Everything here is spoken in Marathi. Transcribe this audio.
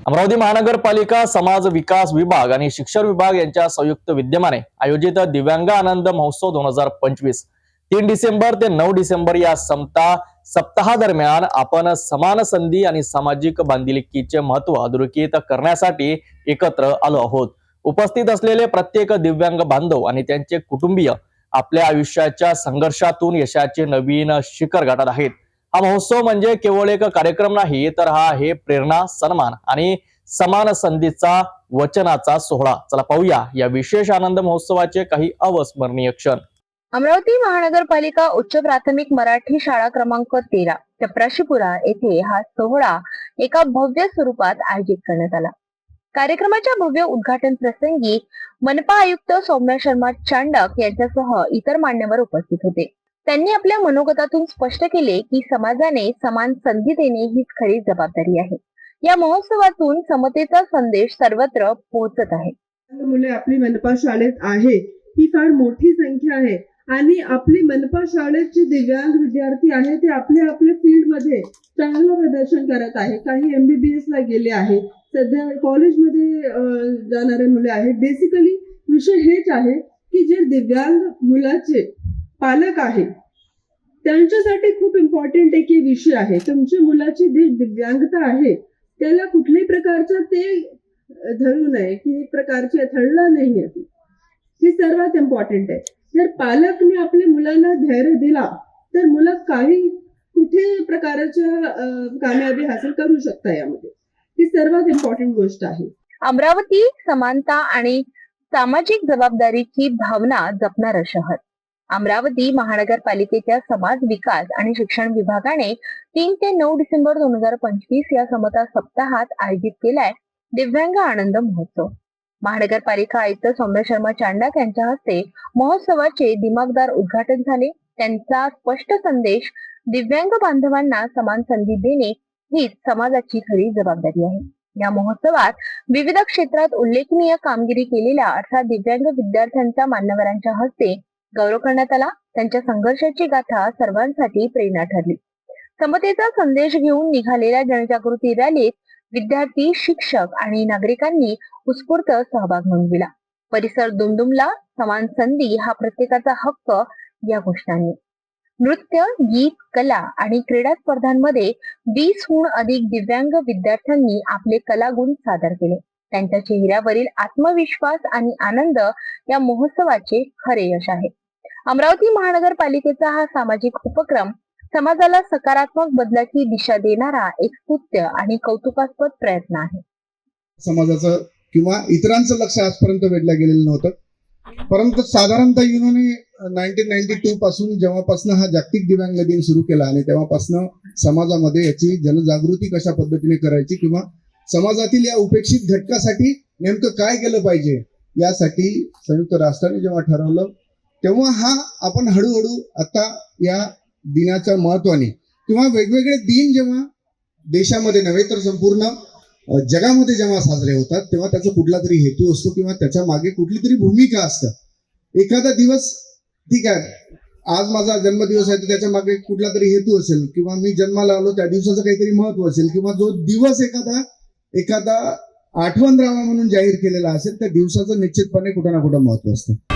अमरावती महानगरपालिका समाज विकास विभाग आणि शिक्षण विभाग यांच्या संयुक्त विद्यमाने आयोजित दिव्यांग आनंद महोत्सव 2025 3 डिसेंबर ते 9 डिसेंबर या सप्ताहादरम्यान आपण समान संधी आणि सामाजिक बांधिलकीचे महत्त्व अधोरेखित करण्यासाठी एकत्र आलो आहोत। उपस्थित असलेले प्रत्येक दिव्यांग बांधव आणि त्यांचे कुटुंबीय आपल्या आयुष्याच्या संघर्षातून यशाचे नवीन शिखर गाठत आहेत। हा महोत्सव म्हणजे केवळ एक कार्यक्रम नाही, तर हा आहे प्रेरणा, सन्मान आणि समान संधीचा वचनाचा सोहळा। चला पाहूया या विशेष आनंद महोत्सवाचे काही अविस्मरणीय क्षण। अमरावती महानगरपालिका उच्च प्राथमिक मराठी शाळा क्रमांक 13 चपराशीपुरा येथे हा सोहळा एका भव्य स्वरूपात आयोजित करण्यात आला। कार्यक्रमाच्या भव्य उद्घाटन प्रसंगी मनपा आयुक्त सौम्या शर्मा चांडक यांच्यासह इतर मान्यवर उपस्थित होते। त्यांनी आपल्या मनोगतातून स्पष्ट केले की समाजाने समान संधी देणे हीच खरी जबाबदारी आहे। या महोत्सवातून समतेचा संदेश सर्वत्र पोहोचत आहे। मुले आपली मनपा शाळेत आहे ही फार मोठी संख्या आहे आणि आपली मनपा शाळेचे दिव्यांग विद्यार्थी आहे ते आपल्या फील्ड मध्ये चांगलं प्रदर्शन करत आहे। काही MBBS ला गेले आहे, सध्या कॉलेजमध्ये जाणारे मुले आहेत। बेसिकली विषय हेच आहे की जे दिव्यांग मुलाचे पालक आहेत त्यांच्यासाठी खूप इम्पॉर्टंट एक विषय आहे। तुमच्या मुलाची जी दिव्यांगता आहे त्याला कुठल्याही प्रकारचं ते धरू नये की एक प्रकारचे थळला नाही आहे, हे सर्वात इम्पॉर्टंट आहे। जर पालकने आपल्या मुलांना धैर्य दिला तर मुलं काही कुठे प्रकारच्या कामयाबी हासिल करू शकता। यामध्ये ही सर्वात इम्पॉर्टंट गोष्ट आहे। अमरावती समानता आणि सामाजिक जबाबदारीची भावना जपणारं शहर। अमरावती महानगरपालिकेच्या समाज विकास आणि शिक्षण विभागाने 3 ते 9 डिसेंबर 2025 या समता सप्ताहात आयोजित केलाय दिव्यांग आनंद महोत्सव। महानगरपालिका आयुक्त सौम्या शर्मा चांडक यांच्या हस्ते महोत्सवाचे दिमागदार उद्घाटन झाले। त्यांचा स्पष्ट संदेश दिव्यांग बांधवांना समान संधी देणे हीच समाजाची खरी जबाबदारी आहे। या महोत्सवात विविध क्षेत्रात उल्लेखनीय कामगिरी केलेल्या 18 दिव्यांग विद्यार्थ्यांचा मान्यवरांच्या हस्ते गौरव करण्यात आला। त्यांच्या संघर्षाची गाथा सर्वांसाठी प्रेरणा ठरली। समतेचा संदेश घेऊन निघालेल्या जनजागृती रॅलीत विद्यार्थी, शिक्षक आणि नागरिकांनी उत्स्फूर्त सहभाग नोंदविला। परिसर दुमदुमला। समान संधी हा प्रत्येकाचा हक्क या घोषणांनी नृत्य, गीत, कला आणि क्रीडा स्पर्धांमध्ये 20हून अधिक दिव्यांग विद्यार्थ्यांनी आपले कलागुण सादर केले। त्यांच्या चेहऱ्यावरील आत्मविश्वास आणि आनंद या महोत्सवाचे खरे यश आहे। अमरावती महानगरपालिकेचा हा सामाजिक उपक्रम समाजाला सकारात्मक बदलाची दिशा देणारा एक स्तुत्य आणि कौतुकास्पद प्रयत्न आहे। समाजाचं किंवा इतरांचं लक्ष आजपर्यंत वेधलं गेलेलं नव्हतं, परंतु साधारणतः युनोने 1992 पासून जेव्हापासून हा जागतिक दिव्यांग दिन सुरू केला आणि तेव्हापासून समाजामध्ये याची जनजागृती कशा पद्धतीने करायची किंवा समाजातील या उपेक्षित घटकासाठी नेमकं काय केलं पाहिजे यासाठी संयुक्त राष्ट्राने जेव्हा ठरवलं तेव्हा हा आपण हळूहळू आता या दिनाच्या महत्वाने किंवा वेगवेगळे दिन जेव्हा देशामध्ये नव्हे तर संपूर्ण जगामध्ये जेव्हा साजरे होतात तेव्हा त्याचा कुठला तरी हेतू असतो किंवा त्याच्या मागे कुठली तरी भूमिका असते। एखादा दिवस ठीक आहे, आज माझा जन्मदिवस आहे तर त्याच्या मागे कुठला तरी हेतू असेल किंवा मी जन्माला आलो त्या दिवसाचं काहीतरी महत्व असेल किंवा जो दिवस एखादा आठवण राहावा म्हणून जाहीर केलेला असेल त्या दिवसाचं निश्चितपणे कुठं ना कुठं महत्व असतं।